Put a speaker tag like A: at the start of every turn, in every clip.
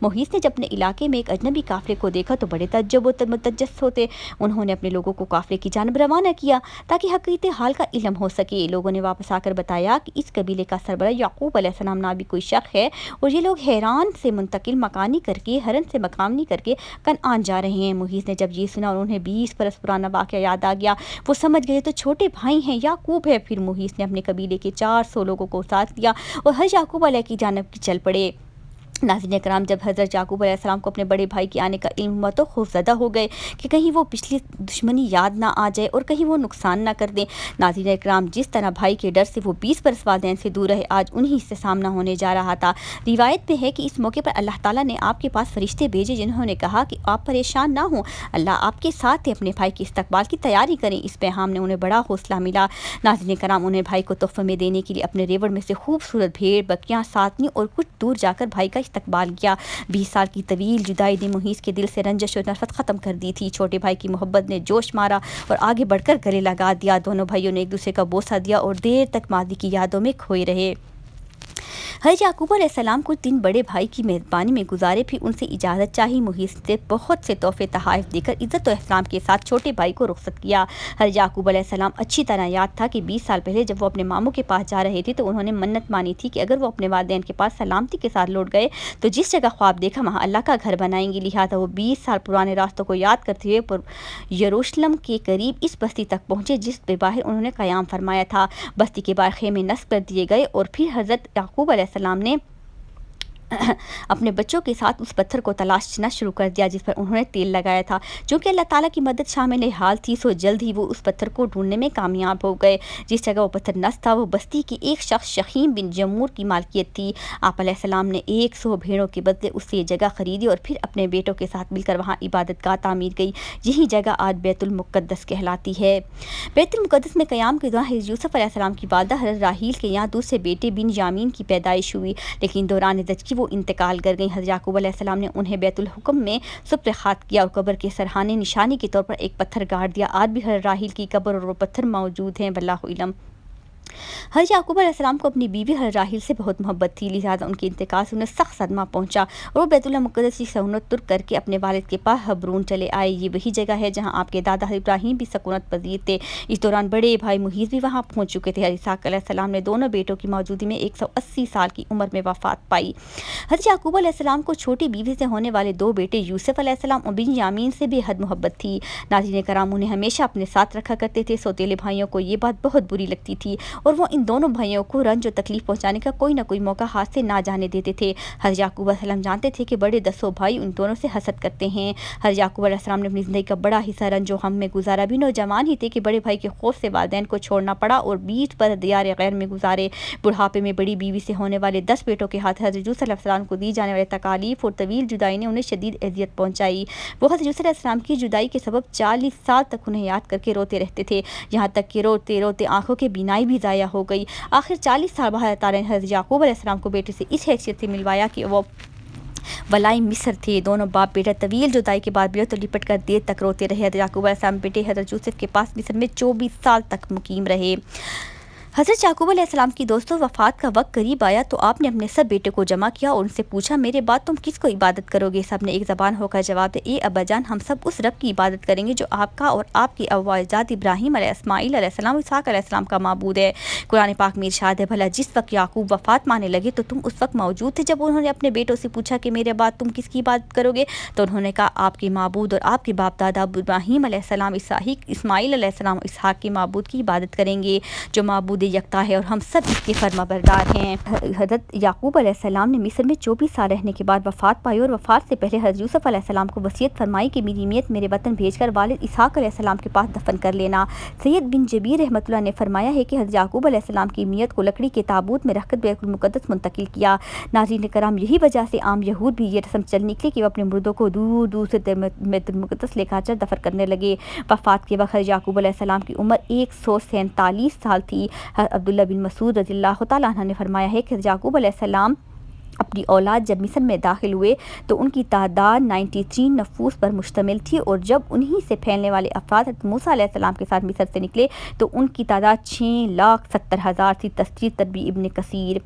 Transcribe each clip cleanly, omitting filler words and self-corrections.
A: محیص نے جب اپنے علاقے میں ایک اجنبی قافلے کو دیکھا تو بڑے تعجب و متجس ہوتے انہوں نے اپنے لوگوں کو قافلے کی جانب روانہ کیا تاکہ حقیقت حال کا علم ہو سکے۔ لوگوں نے واپس آ کر بتایا کہ اس قبیلے کا سربراہ یعقوب علیہ السلام نامی کوئی شخص ہے اور یہ لوگ حیران سے منتقل مکانی کر کے ہرن سے مقامنی کر کے کنعان جا رہے ہیں۔ محیص نے جب یہ سنا اور انہیں 20 برس پرانا واقعہ یاد آ گیا، وہ سمجھ گئے تو چھوٹے بھائی ہیں یعقوب ہے۔ پھر محیص نے اپنے قبیلے کے 400 لوگوں کو ساتھ لیا اور حضرت یعقوب علیہ کی جانب چل پڑے۔ ناظرین کرام، جب حضرت یعقوب علیہ السلام کو اپنے بڑے بھائی کے آنے کا علم ہوا تو خوفزدہ ہو گئے کہ کہیں وہ پچھلی دشمنی یاد نہ آ جائے اور کہیں وہ نقصان نہ کر دیں۔ ناظرین کرام، جس طرح بھائی کے ڈر سے وہ 20 برس والدین سے دور رہے، آج انہی سے سامنا ہونے جا رہا تھا۔ روایت میں ہے کہ اس موقع پر اللہ تعالیٰ نے آپ کے پاس فرشتے بھیجے جنہوں نے کہا کہ آپ پریشان نہ ہوں، اللہ آپ کے ساتھ ہے، اپنے بھائی کے استقبال کی تیاری کریں۔ اس پیغام نے انہیں بڑا حوصلہ ملا۔ ناظرین کرام، انہیں بھائی کو تحفے میں دینے کے لیے اپنے ریوڑ میں سے خوبصورت بھیڑ بکریاں ساتھ لیں اور کچھ دور جا کر بھائی کا استقبال کیا۔ 20 سال کی طویل جدائی نے محیص کے دل سے رنجش و نفرت ختم کر دی تھی۔ چھوٹے بھائی کی محبت نے جوش مارا اور آگے بڑھ کر گلے لگا دیا۔ دونوں بھائیوں نے ایک دوسرے کا بوسہ دیا اور دیر تک ماضی کی یادوں میں کھوئے رہے۔ حضرت یعقوب علیہ السلام کچھ دن بڑے بھائی کی میزبانی میں گزارے، پھر ان سے اجازت چاہی۔ محیص نے بہت سے تحفے تحائف دے کر عزت و احترام کے ساتھ چھوٹے بھائی کو رخصت کیا۔ حضرت یعقوب علیہ السلام اچھی طرح یاد تھا کہ 20 سال پہلے جب وہ اپنے ماموں کے پاس جا رہے تھے تو انہوں نے منت مانی تھی کہ اگر وہ اپنے والدین کے پاس سلامتی کے ساتھ لوٹ گئے تو جس جگہ خواب دیکھا وہاں اللہ کا گھر بنائیں گے۔ لہٰذا وہ 20 سال پرانے راستوں کو یاد کرتے ہوئے یروشلم کے قریب اس بستی تک پہنچے جس پہ باہر انہوں نے قیام فرمایا تھا۔ بستی کے باہر خیمے نصب کر دیے گئے اور پھر حضرت یعقوب علیہ السلام نے اپنے بچوں کے ساتھ اس پتھر کو تلاشنا شروع کر دیا جس پر انہوں نے تیل لگایا تھا۔ چونکہ اللہ تعالیٰ کی مدد شامل حال تھی سو جلد ہی وہ اس پتھر کو ڈھونڈنے میں کامیاب ہو گئے۔ جس جگہ وہ پتھر نصب تھا وہ بستی کے ایک شخص شخیم بن جمور کی مالکیت تھی۔ آپ علیہ السلام نے 100 بھیڑوں کے بدلے اس سے یہ جگہ خریدی اور پھر اپنے بیٹوں کے ساتھ مل کر وہاں عبادت گاہ تعمیر کی۔ یہی جگہ آج بیت المقدس کہلاتی ہے۔ بیت المقدس میں قیام کے دوران حضرت یوسف علیہ السلام کی والدہ حضرت راحیل کے یہاں دوسرے بیٹے بن یامین کی پیدائش ہوئی، لیکن دوران زچگی وہ انتقال کر گئیں۔ حضرت یعقوب علیہ السلام نے انہیں بیت الحکم میں سپر خاک کیا اور قبر کے سرحانے نشانی کے طور پر ایک پتھر گاڑ دیا۔ آج بھی حضرت راحیل کی قبر اور وہ پتھر موجود ہیں، واللہ علم۔ حضرت یعقوب علیہ السلام کو اپنی بیوی حضرت راحیل سے بہت محبت تھی، لہٰذا ان کے انتقال سے انہیں سخت صدمہ پہنچا اور وہ بیت المقدس کی سکونت ترک کر کے اپنے والد کے پاس حبرون چلے آئے۔ یہ وہی جگہ ہے جہاں آپ کے دادا حضرت ابراہیم بھی سکونت پذیر تھے۔ اس دوران بڑے بھائی محیص بھی وہاں پہنچ چکے تھے۔ حضرت اسحاق علیہ السلام نے دونوں بیٹوں کی موجودگی میں 180 سال کی عمر میں وفات پائی۔ حضرت یعقوب علیہ السلام کو چھوٹی بیوی سے ہونے والے 2 بیٹے یوسف علیہ السلام اور بن یامین سے بے حد محبت تھی۔ ناظرین کرام، انہیں ہمیشہ اپنے ساتھ رکھا کرتے تھے۔ سوتیلے بھائیوں کو یہ بات بہت بری لگتی تھی اور وہ ان دونوں بھائیوں کو رنج و تکلیف پہنچانے کا کوئی نہ کوئی موقع ہاتھ سے نہ جانے دیتے تھے۔ حضرت یعقوب علیہ السلام جانتے تھے کہ بڑے 10 بھائی ان دونوں سے حسد کرتے ہیں۔ حضرت یعقوب علیہ السلام نے اپنی زندگی کا بڑا حصہ رنج و غم میں گزارا۔ بھی نوجوان ہی تھے کہ بڑے بھائی کے خوف سے والدین کو چھوڑنا پڑا اور 20 برس دیار غیر میں گزارے۔ بڑھاپے میں بڑی بیوی سے ہونے والے 10 بیٹوں کے ہاتھ حضرت یوسف علیہ السلام کو دی جانے والے تکالیف اور طویل جدائی نے انہیں شدید اذیت پہنچائی۔ وہ حضرت یوسف علیہ السلام کی جدائی کے سبب 40 سال تک انہیں یاد کر کے روتے رہتے تھے، یہاں تک کہ روتے روتے آنکھوں کی بینائی بھی ضائع ہو گئی۔ آخر 40 سال بعد اللہ تعالیٰ نے حضرت یعقوب علیہ السلام کو بیٹے سے اس حیثیت سے ملوایا کہ وہ ولائی مصر تھے۔ دونوں باپ بیٹا طویل جدائی کے بعد بیٹوں لپٹ کر دیر تک روتے رہے۔ حضرت یعقوب علیہ السلام بیٹے حضرت یوسف کے پاس مصر میں 24 سال تک مقیم رہے۔ حضرت یعقوب علیہ السلام کی دوستوں وفات کا وقت قریب آیا تو آپ نے اپنے سب بیٹے کو جمع کیا اور ان سے پوچھا، میرے بعد تم کس کو عبادت کرو گے؟ سب نے ایک زبان ہو کر جواب دیا، اے ابا جان، ہم سب اس رب کی عبادت کریں گے جو آپ کا اور آپ کے ابا اجداد ابراہیم علیہ اسماعیل علیہ السلام اسحاق علیہ السلام کا معبود ہے۔ قرآن پاک میں ارشاد ہے، بھلا جس وقت یعقوب وفات پانے لگے تو تم اس وقت موجود تھے جب انہوں نے اپنے بیٹوں سے پوچھا کہ میرے بعد تم کس کی عبادت کرو گے؟ تو انہوں نے کہا، آپ کے معبود اور آپ کے باپ دادا ابراہیم علیہ السلام، اسماعیل علیہ السلام، اسحاق کے معبود کی عبادت کریں گے جو معبود یکتا ہے اور ہم سب اس کے فرما بردار ہیں۔ حضرت یعقوب علیہ السلام نے مصر میں 24 سال رہنے کے بعد وفات پائی اور وفات سے پہلے حضرت یوسف علیہ السلام کو وصیت فرمائی کہ میری میت میرے وطن بھیج کر والد اسحاق علیہ السلام کے پاس دفن کر لینا۔ سید بن جبیر رحمۃ اللہ نے فرمایا ہے کہ حضرت یعقوب علیہ السلام کی میت کو لکڑی کے تابوت میں رکھ کر بیت المقدس منتقل کیا۔ ناظرین کرام، یہی وجہ سے عام یہود بھی یہ رسم چل نکلی کہ وہ اپنے مردوں کو دور دور سے بیت المقدس لے کر دفن کرنے لگے۔ وفات کے وقت حضرت یعقوب علیہ السلام کی عمر 147 سال تھی۔ عبداللہ بن مسعود رضی اللہ تعالیٰ عنہ نے فرمایا ہے کہ حضرت یعقوب علیہ السلام اپنی اولاد جب مصر میں داخل ہوئے تو ان کی تعداد 93 نفوس پر مشتمل تھی، اور جب انہی سے پھیلنے والے افراد حضرت موسیٰ علیہ السلام کے ساتھ مصر سے نکلے تو ان کی تعداد 6,70,000 تھی۔ تفسیر تربی ابن کثیر۔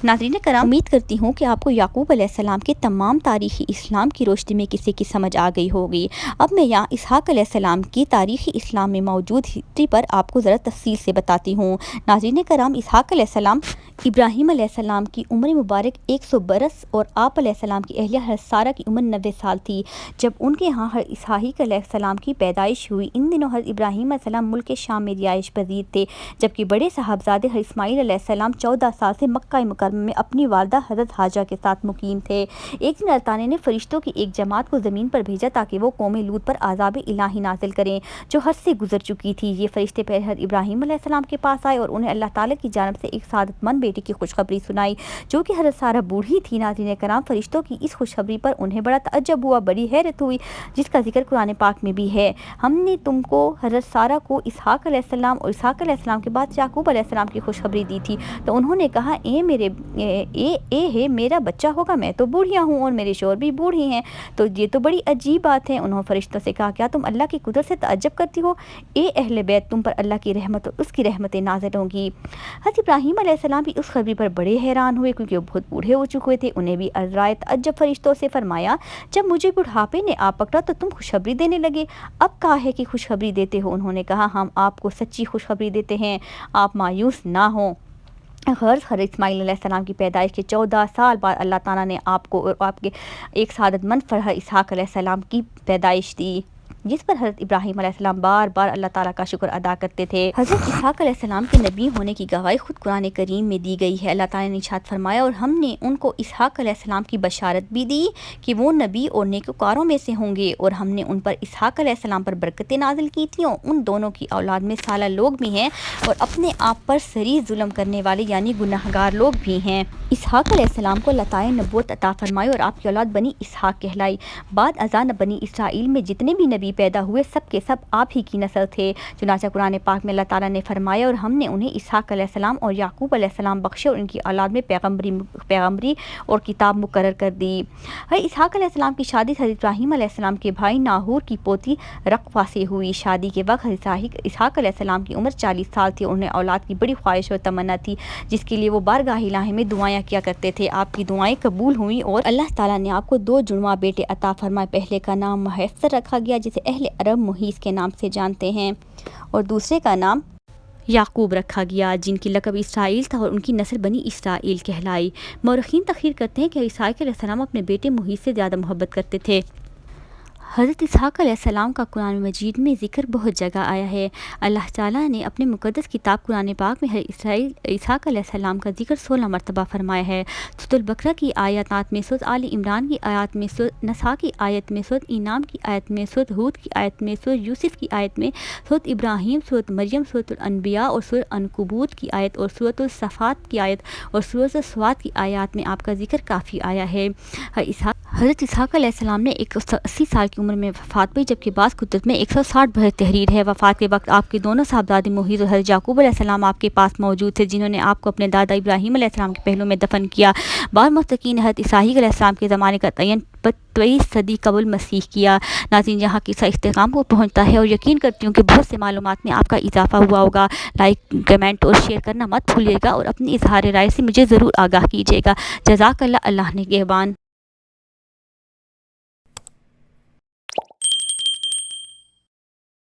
A: ناظرین کرام، امید کرتی ہوں کہ آپ کو یعقوب علیہ السلام کے تمام تاریخی اسلام کی روشنی میں کسی کی سمجھ آ گئی ہوگی۔ اب میں یہاں اسحاق علیہ السلام کی تاریخی اسلام میں موجود ہسٹری پر آپ کو ذرا تفصیل سے بتاتی ہوں۔ ناظرین کرام، اسحاق علیہ السلام ابراہیم علیہ السلام کی عمر مبارک 100 برس اور آپ علیہ السلام کی اہلیہ حضرت سارہ کی عمر 90 سال تھی جب ان کے ہاں حضرت اسحاق علیہ السلام کی پیدائش ہوئی۔ ان دنوں حضرت ابراہیم علیہ السلام ملک شام میں رہائش پذیر تھے، جبکہ بڑے صاحبزادے حضرت اسماعیل علیہ السلام 14 سال سے مکہ مکرمہ میں اپنی والدہ حضرت حاجرہ کے ساتھ مقیم تھے۔ ایک دن اللہ تعالیٰ نے فرشتوں کی ایک جماعت کو زمین پر بھیجا تاکہ وہ قوم لوط پر عذاب الہی نازل کریں جو حد سے گزر چکی تھی۔ یہ فرشتے پہلے حضرت ابراہیم علیہ السلام کے پاس آئے اور انہیں اللہ تعالیٰ کی جانب سے ایک سعادت مند بیٹی کی خوشخبری سنائی جو کہ حضرت سارہ بوڑھی تھی۔ ناظرین کرام، فرشتوں کی اس خوشخبری پر انہیں بڑا تعجب ہوا، بڑی حیرت ہوئی، جس کا ذکر قرآن پاک میں بھی ہے۔ ہم نے تم کو حضرت سارہ کو اسحاق علیہ السلام اور اسحاق علیہ السلام کے بعد یعقوب علیہ السلام کی خوشخبری دی تھی، تو انہوں نے کہا اے میرا بچہ ہوگا، میں تو بوڑھیا ہوں اور میرے شوہر بھی بوڑھے ہیں، تو یہ تو بڑی عجیب بات ہے۔ انہوں فرشتوں سے کہا، کیا تم اللہ کی قدرت سے تعجب کرتی ہو؟ اے اہل بیت، تم پر اللہ کی رحمت اور اس کی رحمتیں نازل ہوں گی۔ حضرت ابراہیم علیہ السلام بھی اس خبری پر بڑے حیران ہوئے کیونکہ وہ بہت بوڑھے ہو چکے تھے۔ انہیں بھی رائے تعجب فرشتوں سے فرمایا، جب مجھے بڑھاپے نے آ پکڑا تو تم خوشخبری دینے لگے، اب کاہے کی خوشخبری دیتے ہو؟ انہوں نے کہا، ہم آپ کو سچی خوشخبری دیتے ہیں، آپ مایوس نہ ہوں۔ غرض حضرت اسماعیل علیہ السلام کی پیدائش کے 14 سال بعد اللہ تعالیٰ نے آپ کو اور آپ کے ایک سعادت مند فرزند اسحاق علیہ السلام کی پیدائش دی، جس پر حضرت ابراہیم علیہ السلام بار بار اللہ تعالیٰ کا شکر ادا کرتے تھے۔ حضرت اسحاق علیہ السلام کے نبی ہونے کی گواہی خود قرآن کریم میں دی گئی ہے۔ اللہ تعالیٰ نے ارشاد فرمایا، اور ہم نے ان کو اسحاق علیہ السلام کی بشارت بھی دی کہ وہ نبی اور نیکوکاروں میں سے ہوں گے، اور ہم نے ان پر اسحاق علیہ السلام پر برکتیں نازل کی تھیں، اور ان دونوں کی اولاد میں صالح لوگ بھی ہیں اور اپنے آپ پر سری ظلم کرنے والے یعنی گناہگار لوگ بھی ہیں۔ اسحاق علیہ السلام کو اللہ تعالیٰ نے نبوت عطا فرمائی اور آپ کی اولاد بنی اسحاق کہلائی۔ بعد ازاں بنی اسرائیل میں جتنے بھی نبی پیدا ہوئے سب کے سب آپ ہی کی نسل تھے۔ چنانچہ قرآن پاک میں اللہ تعالیٰ نے فرمایا، اور ہم نے انہیں اسحاق علیہ السلام اور یعقوب علیہ السلام بخشے اور ان کی اولاد میں پیغمبری اور کتاب مقرر کر دی۔ حضرت اسحاق علیہ السلام کی شادی حضرت ابراہیم علیہ السلام کے بھائی ناہور کی پوتی رقوہ سے ہوئی۔ شادی کے وقت حضرت اسحاق علیہ السلام کی عمر 40 سال تھی اور انہیں اولاد کی بڑی خواہش اور تمنا تھی، جس کے لیے وہ بارگاہ الہی میں دعائیں کیا کرتے تھے۔ آپ کی دعائیں قبول ہوئیں اور اللہ تعالیٰ نے آپ کو 2 جڑواں بیٹے عطا فرمائے۔ پہلے کا نام محیصر رکھا گیا جسے اہل عرب محیص کے نام سے جانتے ہیں، اور دوسرے کا نام یعقوب رکھا گیا جن کی لقب اسرائیل تھا اور ان کی نسل بنی اسرائیل کہلائی۔ مورخین تحقیق کرتے ہیں کہ اسحاق علیہ السلام اپنے بیٹے محیص سے زیادہ محبت کرتے تھے۔ حضرت اسحاق علیہ السلام کا قرآن مجید میں ذکر بہت جگہ آیا ہے۔ اللہ تعالیٰ نے اپنے مقدس کتاب قرآن پاک میں حضرت اسحاق علیہ السلام کا ذکر 16 مرتبہ فرمایا ہے۔ سورۃ البقرہ کی آیات میں، سورۃ آل عمران کی آیات میں، سورۃ نساء کی آیت میں، سورۃ انعام کی آیت میں، سورۃ ہود کی آیت میں، سورۃ یوسف کی آیت میں، سورۃ ابراہیم، سورۃ مریم، سورۃ الانبیاء اور سورۃ عنکبوت کی آیت اور سورۃ الصفات کی آیت اور سورۃ الصوات کی آیات میں آپ کا ذکر کافی آیا ہے۔ حضرت اسحاق علیہ السلام نے 180 سال کی عمر میں وفات پائی، جبکہ بعض کتب میں 160 برس تحریر ہے۔ وفات کے وقت آپ کے دونوں صاحبزادے محیص اور حضرت یعقوب علیہ السلام آپ کے پاس موجود تھے، جنہوں نے آپ کو اپنے دادا ابراہیم علیہ السلام کے پہلو میں دفن کیا۔ بعض محققین نے حضرت اسحاق علیہ السلام کے زمانے کا تعین 23 صدی قبل مسیح کیا۔ ناظرین، یہاں کی اختتام کو پہنچتا ہے اور یقین کرتی ہوں کہ بہت سے معلومات میں آپ کا اضافہ ہوا ہوگا۔ لائک، کمنٹ اور شیئر کرنا مت بھولیے گا اور اپنی اظہار رائے سے مجھے ضرور آگاہ کیجیے گا۔ جزاک اللہ، اللہ نگہبان۔